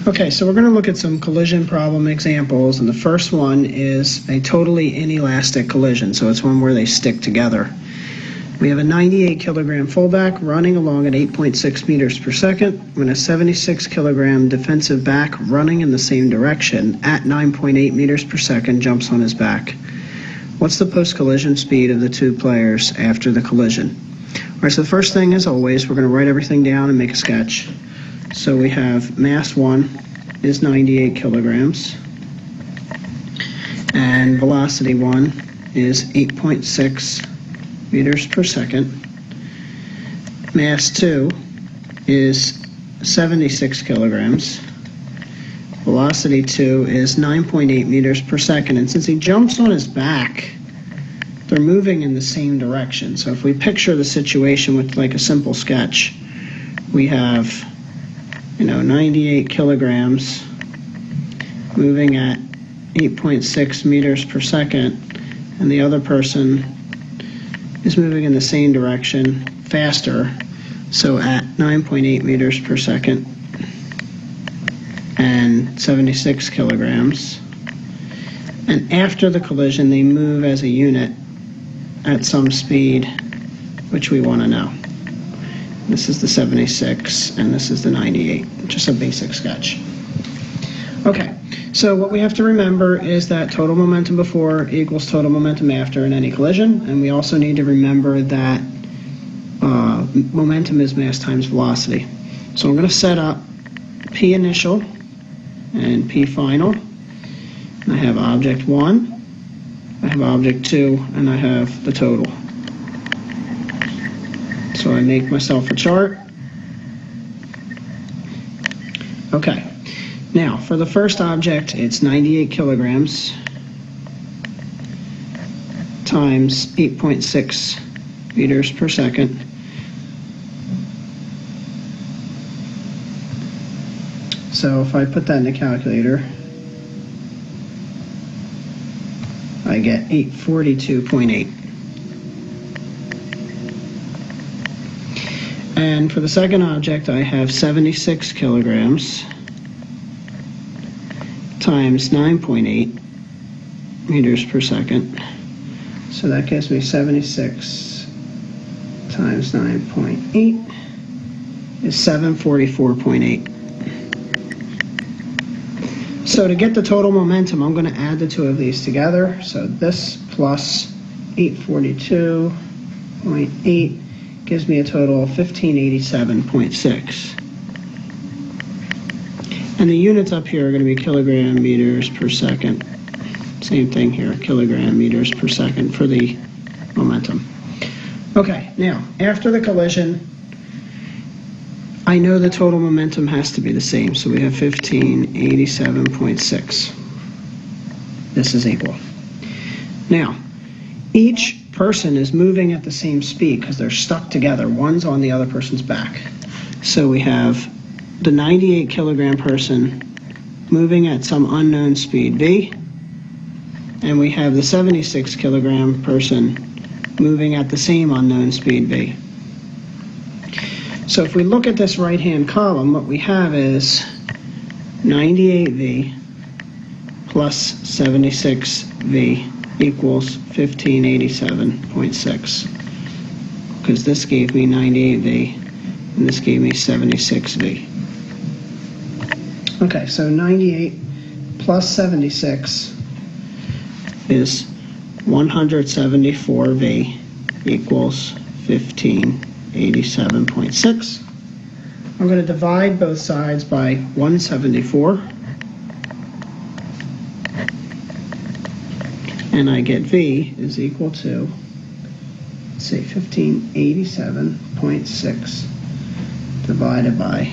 Okay, so we're going to look at some collision problem examples, and the first one is a totally inelastic collision, so it's one where they stick together. We have a 98 kilogram fullback running along at 8.6 meters per second when a 76 kilogram defensive back running in the same direction at 9.8 meters per second jumps on his back. What's the post-collision speed of the two players after the collision? All right, so the first thing, as always, we're going to write everything down and make a sketch. So we have mass 1 is 98 kilograms, and velocity 1 is 8.6 meters per second. Mass 2 is 76 kilograms. Velocity 2 is 9.8 meters per second, and since he jumps on his back, they're moving in the same direction. So if we picture the situation with like a simple sketch, we have 98 kilograms moving at 8.6 meters per second, and the other person is moving in the same direction faster, so at 9.8 meters per second and 76 kilograms. And after the collision, they move as a unit at some speed, which we want to know. This is the 76 and this is the 98, just a basic sketch. Okay, so what we have to remember is that total momentum before equals total momentum after in any collision, and we also need to remember that momentum is mass times velocity. So I'm going to set up P initial and P final. I have object 1, I have object 2, and I have the total. So I make myself a chart. Okay, now for the first object, it's 98 kilograms times 8.6 meters per second. So if I put that in the calculator, I get 842.8. And for the second object, I have 76 kilograms times 9.8 meters per second. So that gives me 76 times 9.8 is 744.8. So to get the total momentum, I'm going to add the two of these together. So this plus 842.8 gives me a total of 1587.6. And the units up here are going to be kilogram meters per second. Same thing here, kilogram meters per second for the momentum. Okay, now after the collision, I know the total momentum has to be the same, so we have 1587.6. This is equal. Now, each person is moving at the same speed because they're stuck together. One's on the other person's back. So we have the 98 kilogram person moving at some unknown speed v, and we have the 76 kilogram person moving at the same unknown speed v. So if we look at this right-hand column, what we have is 98v plus 76v equals 1587.6, because this gave me 98v and this gave me 76v. Okay, so 98 plus 76 is 174v equals 1587.6. I'm going to divide both sides by 174, and I get V is equal to, let's see, 1587.6 divided by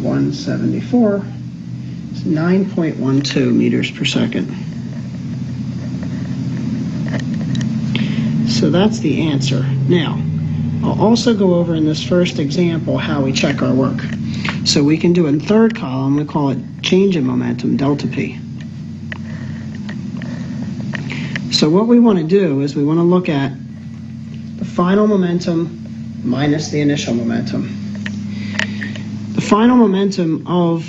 174 is 9.12 meters per second. So that's the answer. Now, I'll also go over in this first example how we check our work. So we can do a third column, we call it change in momentum, delta P. So what we want to do is we want to look at the final momentum minus the initial momentum. The final momentum of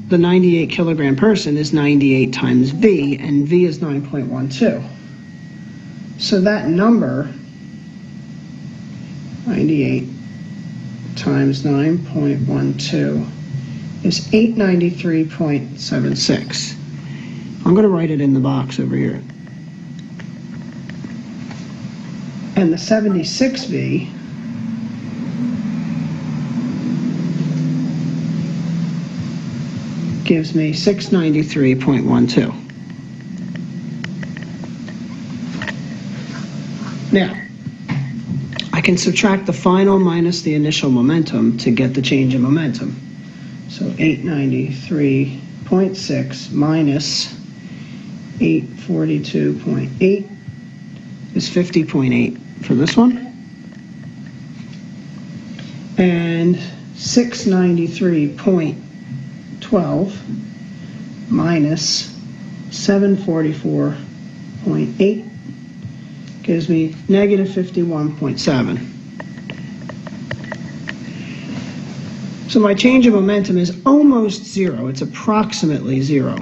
the 98 kilogram person is 98 times V, and V is 9.12. So that number, 98 times 9.12, is 893.76. I'm going to write it in the box over here. And the 76V gives me 693.12. Now, I can subtract the final minus the initial momentum to get the change in momentum. So 893.6 minus 842.8 is 50.8 for this one. And 693.12 minus 744.8 gives me negative 51.7. So my change of momentum is almost zero. It's approximately zero.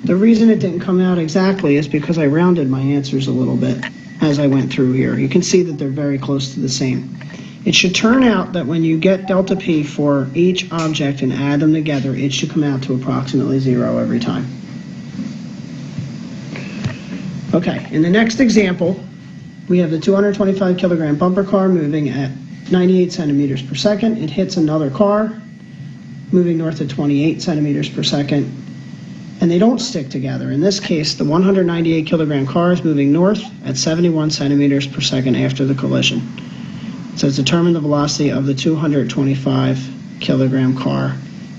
The reason it didn't come out exactly is because I rounded my answers a little bit as I went through here. You can see that they're very close to the same. It should turn out that when you get delta P for each object and add them together, it should come out to approximately zero every time. Okay, in the next example, we have the 225 kilogram bumper car moving at 98 centimeters per second. It hits another car moving north at 28 centimeters per second, and they don't stick together. In this case, the 198 kilogram car is moving north at 71 centimeters per second after the collision. It says determine the velocity of the 225 kilogram car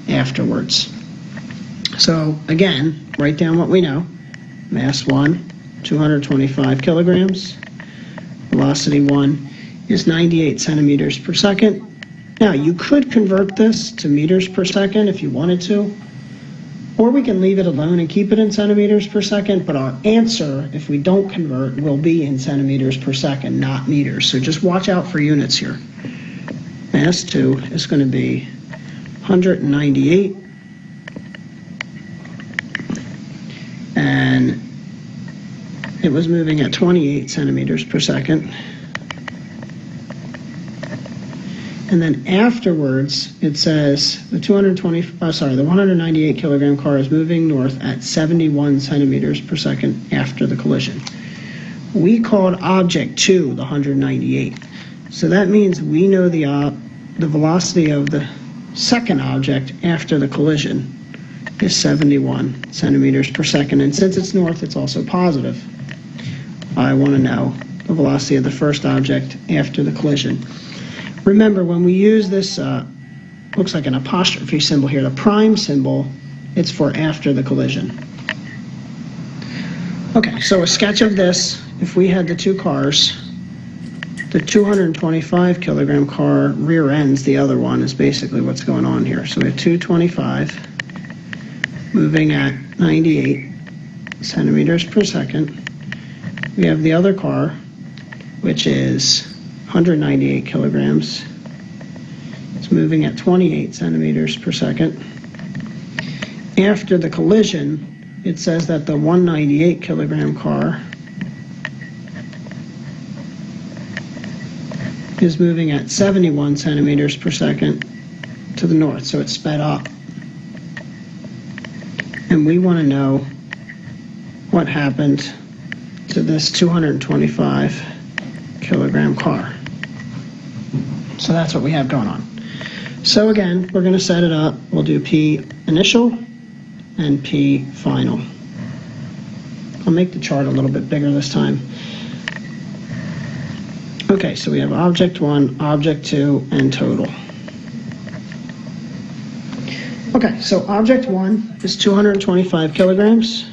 afterwards. So again, write down what we know. Mass 1, 225 kilograms. Velocity 1 is 98 centimeters per second. Now, you could convert this to meters per second if you wanted to, or we can leave it alone and keep it in centimeters per second, but our answer, if we don't convert, will be in centimeters per second, not meters. So just watch out for units here. Mass 2 is going to be 198, and it was moving at 28 centimeters per second. And then afterwards, it says the 198 kilogram car is moving north at 71 centimeters per second after the collision. We called object 2 the 198. So that means we know the velocity of the second object after the collision is 71 centimeters per second. And since it's north, it's also positive. I want to know the velocity of the first object after the collision. Remember, when we use this, looks like an apostrophe symbol here, the prime symbol, it's for after the collision. Okay, so a sketch of this, if we had the two cars, the 225 kilogram car rear ends the other one is basically what's going on here. So we have 225 moving at 98 centimeters per second. We have the other car, which is 198 kilograms. It's moving at 28 centimeters per second. After the collision, it says that the 198 kilogram car is moving at 71 centimeters per second to the north, so it's sped up. And we want to know what happened to this 225 kilogram car. So that's what we have going on. So again, we're going to set it up. We'll do P initial and P final. I'll make the chart a little bit bigger this time. Okay, so we have object 1, object 2, and total. Okay, so object 1 is 225 kilograms,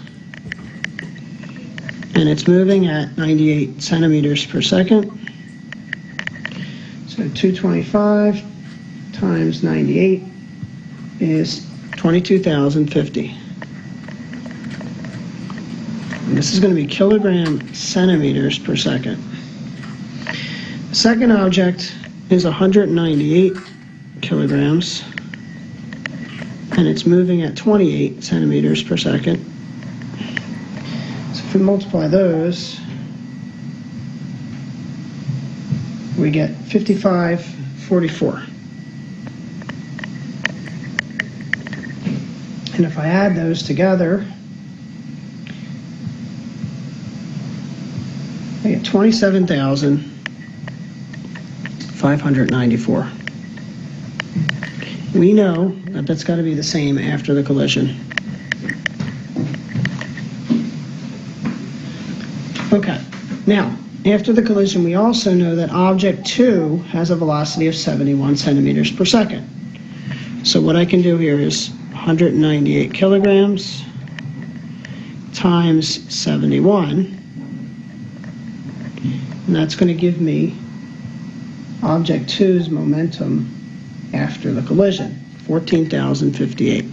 and it's moving at 98 centimeters per second. So 225 times 98 is 22,050. And this is going to be kilogram centimeters per second. The second object is 198 kilograms, and it's moving at 28 centimeters per second. So if we multiply those, we get 5544. And if I add those together, I get 27,594. We know that that's got to be the same after the collision. Okay, now, after the collision, we also know that object 2 has a velocity of 71 centimeters per second. So what I can do here is 198 kilograms times 71, and that's going to give me object 2's momentum after the collision, 14,058.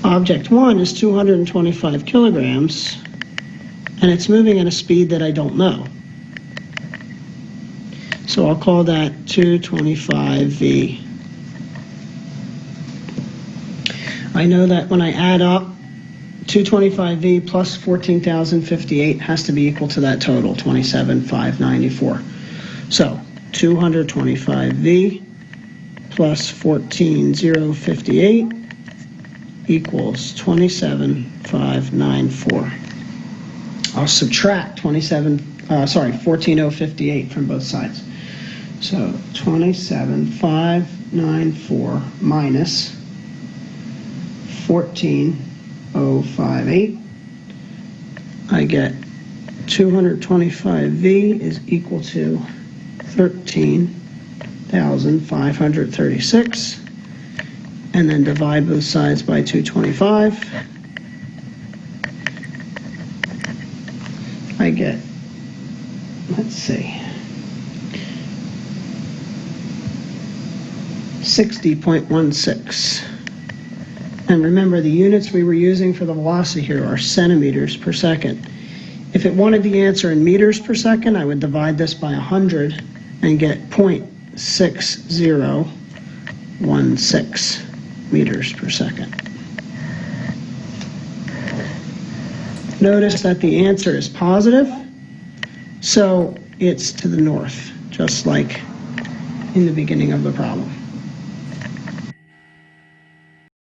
Object 1 is 225 kilograms, and it's moving at a speed that I don't know. So I'll call that 225v. I know that when I add up 225v plus 14,058 has to be equal to that total, 27,594. So 225v plus 14,058 equals 27,594. I'll subtract 14,058 from both sides. So 27,594 minus 14,058. I get 225v is equal to 13,536, and then divide both sides by 225. I get, let's see, 60.16. And remember, the units we were using for the velocity here are centimeters per second. If it wanted the answer in meters per second, I would divide this by 100 and get 0.6016 meters per second. Notice that the answer is positive, so it's to the north, just like in the beginning of the problem.